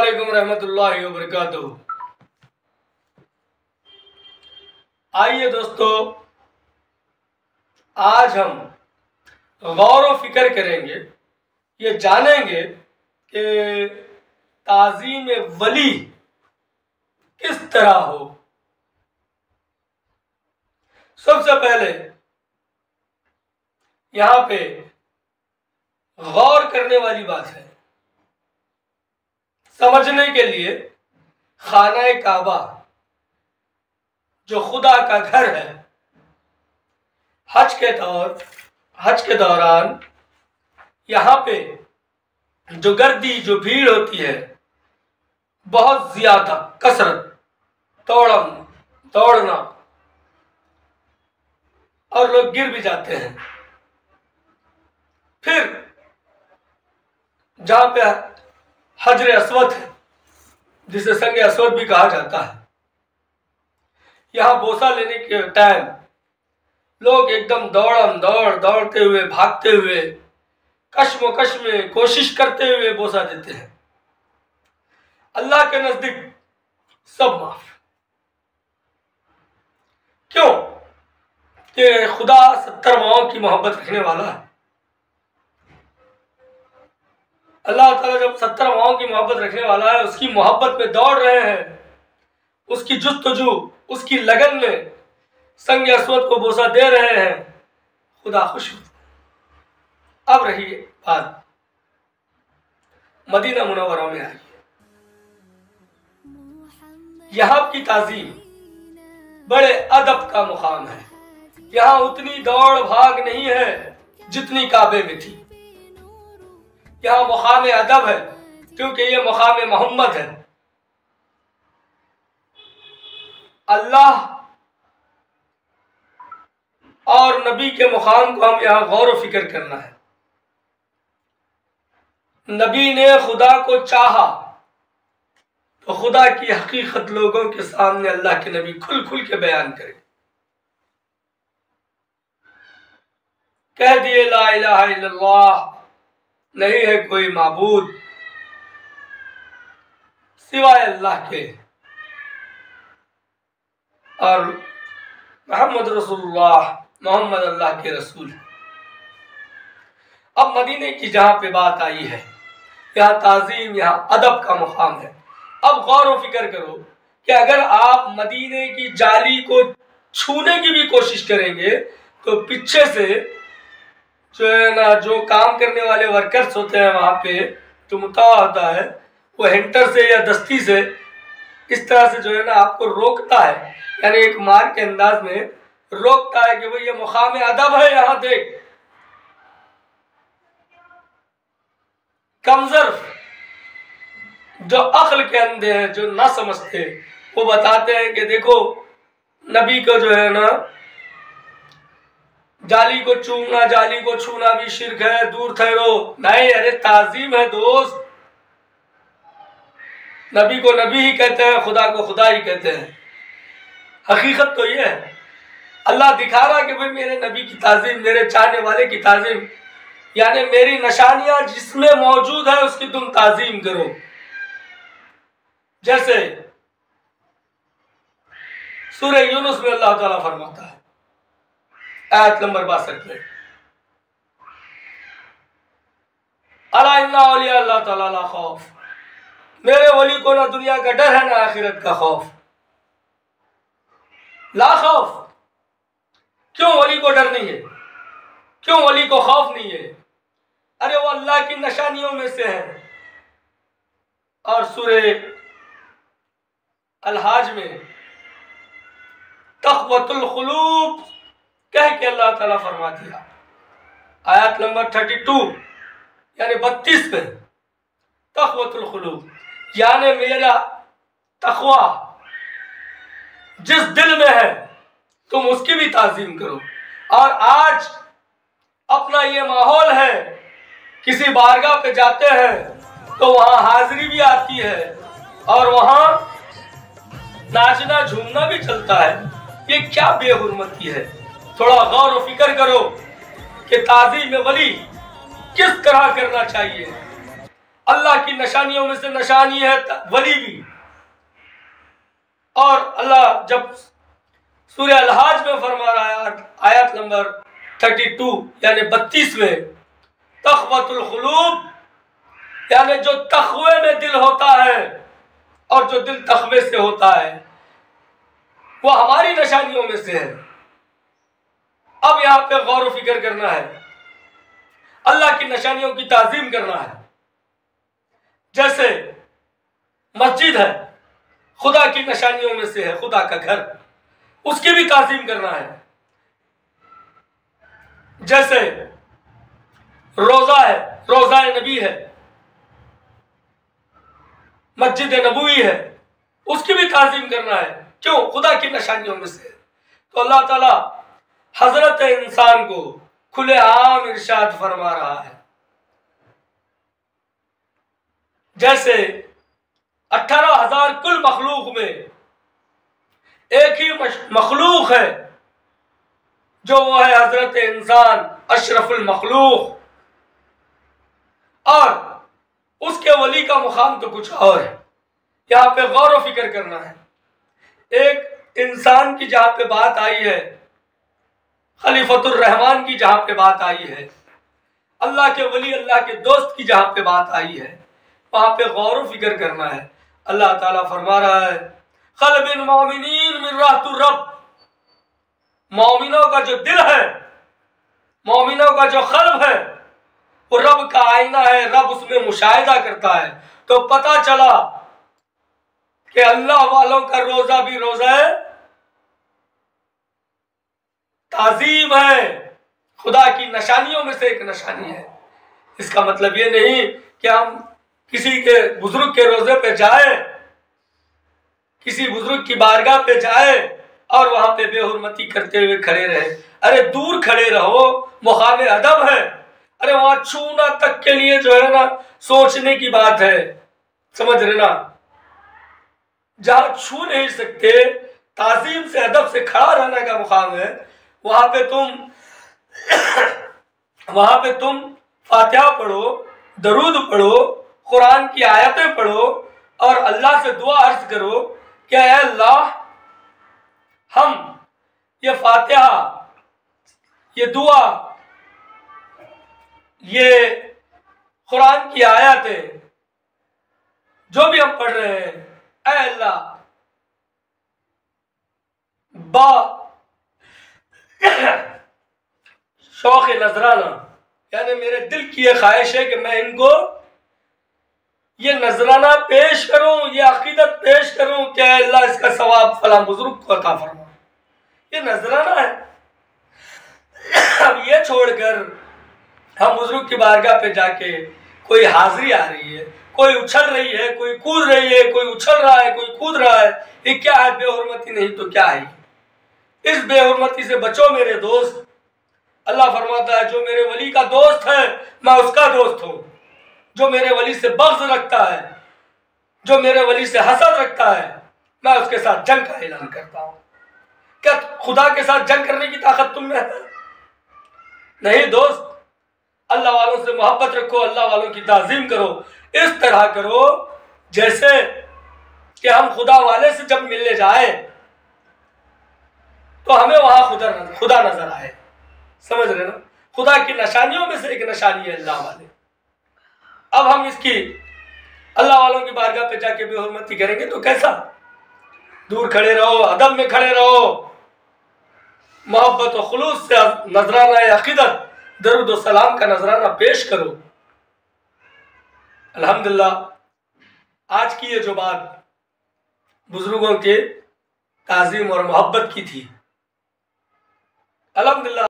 علیکم ورحمۃ اللہ وبرکاتہ۔ آئیے دوستو، آج ہم غور و فکر کریں گے، یہ جانیں گے کہ تعظیم ولی کس طرح ہو۔ سب سے پہلے یہاں پہ غور کرنے والی بات ہے، سمجھنے کے لیے خانہ کعبہ جو خدا کا گھر ہے، حج کے دوران یہاں پہ جو گردی جو بھیڑ ہوتی ہے، بہت زیادہ کثرت، دوڑنا، اور لوگ گر بھی جاتے ہیں۔ پھر جہاں پہ حجر اسود ہے، جسے سنگ اسود بھی کہا جاتا ہے، یہاں بوسہ لینے کے ٹائم لوگ ایک دم دوڑتے ہوئے، بھاگتے ہوئے، کشم و کش میں کوشش کرتے ہوئے بوسہ دیتے ہیں۔ اللہ کے نزدیک سب معاف۔ کیوں؟ کہ خدا 70 ماؤں کی محبت رکھنے والا ہے۔ اللہ تعالیٰ جب 70 ماؤں کی محبت رکھنے والا ہے، اس کی محبت میں دوڑ رہے ہیں، اس کی جستجو، اس کی لگن میں سنگ اسود کو بوسہ دے رہے ہیں، خدا خوش ہو۔ اب رہی بات مدینہ منورہ میں آئی، یہاں کی تعظیم بڑے ادب کا مقام ہے۔ یہاں اتنی دوڑ بھاگ نہیں ہے جتنی کعبے میں تھی۔ یہاں مقام ادب ہے، کیونکہ یہ مقام محمد ہے۔ اللہ اور نبی کے مقام کو ہم یہاں غور و فکر کرنا ہے۔ نبی نے خدا کو چاہا تو خدا کی حقیقت لوگوں کے سامنے اللہ کے نبی کھل کے بیان کرے۔ کہہ دیے لا الہ الا اللہ، نہیں ہے کوئی معبود سوائے اللہ کے، اور محمد رسول اللہ، محمد اللہ کے رسول ہیں۔ اب مدینے کی جہاں پہ بات آئی ہے، یہاں تعظیم، یہاں ادب کا مقام ہے۔ اب غور و فکر کرو کہ اگر آپ مدینے کی جالی کو چھونے کی بھی کوشش کریں گے تو پیچھے سے جو ہے نا، جو کام کرنے والے ورکرز ہوتے ہیں وہاں پہ، جو متاع ہوتا ہے، وہ ہینٹر سے یا دستی سے اس طرح سے جو ہے نا آپ کو روکتا ہے، یعنی ایک مار کے انداز میں روکتا ہے کہ یہ مقام ادب ہے، یہاں دیکھ۔ کمزر جو عقل کے اندھے ہیں، جو نہ سمجھتے، وہ بتاتے ہیں کہ دیکھو نبی کو جو ہے نا جالی کو چومنا، جالی کو چھونا بھی شرک ہے، دور ٹھہرو۔ نہیں، ارے تعظیم ہے دوست، نبی کو نبی ہی کہتے ہیں، خدا کو خدا ہی کہتے ہیں۔ حقیقت تو یہ ہے، اللہ دکھا رہا کہ بھئی میرے نبی کی تعظیم، میرے چاہنے والے کی تعظیم، یعنی میری نشانیاں جس میں موجود ہے اس کی تم تعظیم کرو۔ جیسے سورہ یونس میں اللہ تعالیٰ فرماتا ہے، آیت نمبر 62 میں، الا ان اولیاء اللہ تعالیٰ لا خوف، میرے ولی کو نہ دنیا کا ڈر ہے نہ آخرت کا خوف۔ لا خوف، کیوں ولی کو ڈر نہیں ہے؟ کیوں ولی کو خوف نہیں ہے؟ ارے وہ اللہ کی نشانیوں میں سے ہے۔ اور سورہ الحاج میں تقوۃ القلوب کہہ کے اللہ تعالیٰ فرما دیا، آیت نمبر 32 یعنی 32 میں، تقوۃ القلوب یعنی میرا تقوی جس دل میں ہے تم اس کی بھی تعظیم کرو۔ اور آج اپنا یہ ماحول ہے، کسی بارگاہ پہ جاتے ہیں تو وہاں حاضری بھی آتی ہے اور وہاں ناچنا جھومنا بھی چلتا ہے۔ یہ کیا بے حرمتی ہے؟ تھوڑا غور و فکر کرو کہ تعظیم ولی کس طرح کرنا چاہیے۔ اللہ کی نشانیوں میں سے نشانی ہے ولی بھی. اور اللہ جب سورہ الحج میں فرما رہا ہے آیت نمبر 32 یعنی 32 میں، تخوۃ القلوب یعنی جو تقوی میں دل ہوتا ہے اور جو دل تقوی سے ہوتا ہے وہ ہماری نشانیوں میں سے ہے. اب یہاں پہ غور و فکر کرنا ہے، اللہ کی نشانیوں کی تعظیم کرنا ہے. جیسے مسجد ہے، خدا کی نشانیوں میں سے ہے، خدا کا گھر، اس کی بھی تعظیم کرنا ہے. جیسے روزہ ہے، روزہ نبی ہے، مسجد نبوی ہے، اس کی بھی تعظیم کرنا ہے. کیوں؟ خدا کی نشانیوں میں سے. تو اللہ تعالی حضرت انسان کو کھلے عام ارشاد فرما رہا ہے. جیسے 18,000 کل مخلوق میں ایک ہی مخلوق ہے جو وہ ہے حضرت انسان، اشرف المخلوق. اور اس کے ولی کا مقام تو کچھ اور ہے. یہاں پہ غور و فکر کرنا ہے. ایک انسان کی جہاں پہ بات آئی ہے، خلیفۃ الرحمان کی جہاں پہ بات آئی ہے، اللہ کے ولی، اللہ کے دوست کی جہاں پہ بات آئی ہے، وہاں پہ غور و فکر کرنا ہے. اللہ تعالیٰ فرما رہا ہے قلب المؤمنین من رحمت الرب. مومنوں کا جو دل ہے، مومنوں کا جو قلب ہے، وہ رب کا آئینہ ہے. رب اس میں مشاہدہ کرتا ہے. تو پتہ چلا کہ اللہ والوں کا روزہ بھی روزہ ہے تعظیم ہے، خدا کی نشانیوں میں سے ایک نشانی ہے. اس کا مطلب یہ نہیں کہ ہم کسی کے بزرگ کے روزے پہ جائیں، کسی بزرگ کی بارگاہ پہ جائیں اور وہاں پہ بے حرمتی کرتے ہوئے کھڑے رہے. ارے دور کھڑے رہو، مقام ادب ہے. ارے وہاں چھونا تک کے لیے جو ہے نا سوچنے کی بات ہے، سمجھ رہے نا. جہاں چھو نہیں سکتے، تعظیم سے ادب سے کھڑا رہنے کا مقام ہے، وہاں پہ تم فاتحہ پڑھو، درود پڑھو، قرآن کی آیتیں پڑھو اور اللہ سے دعا عرض کرو کہ اے اللہ، ہم یہ فاتحہ، یہ دعا، یہ قرآن کی آیتیں جو بھی ہم پڑھ رہے ہیں، اے اللہ با شوق نذرانہ، یعنی میرے دل کی یہ خواہش ہے کہ میں ان کو یہ نذرانہ پیش کروں، یہ عقیدت پیش کروں کہ اے اللہ اس کا ثواب فلاں بزرگ کو عطا فرما. یہ نذرانہ ہے. اب یہ چھوڑ کر ہم بزرگ کی بارگاہ پہ جا کے کوئی حاضری آ رہی ہے، کوئی اچھل رہی ہے، کوئی کود رہی ہے، کوئی اچھل رہا ہے، کوئی کود رہا ہے، یہ کیا ہے؟ بے حرمتی نہیں تو کیا ہے؟ اس بے حرمتی سے بچو میرے دوست. اللہ فرماتا ہے جو میرے ولی کا دوست ہے میں اس کا دوست ہوں. جو میرے ولی سے بغض رکھتا ہے، جو میرے ولی سے حسد رکھتا ہے، میں اس کے ساتھ جنگ کا اعلان کرتا ہوں. کیا خدا کے ساتھ جنگ کرنے کی طاقت تم میں ہے؟ نہیں دوست. اللہ والوں سے محبت رکھو، اللہ والوں کی تعظیم کرو. اس طرح کرو جیسے کہ ہم خدا والے سے جب ملنے جائیں تو ہمیں وہاں خدا نظر آئے. سمجھ رہے نا؟ خدا کی نشانیوں میں سے ایک نشانی ہے اللہ والے. اب ہم اس کی اللہ والوں کی بارگاہ پہ جا کے بے حرمتی کریں گے تو کیسا؟ دور کھڑے رہو، ادب میں کھڑے رہو، محبت و خلوص سے نذرانہ عقیدت، درود و سلام کا نذرانہ پیش کرو. الحمدللہ آج کی یہ جو بات بزرگوں کے تعظیم اور محبت کی تھی، الحمدللہ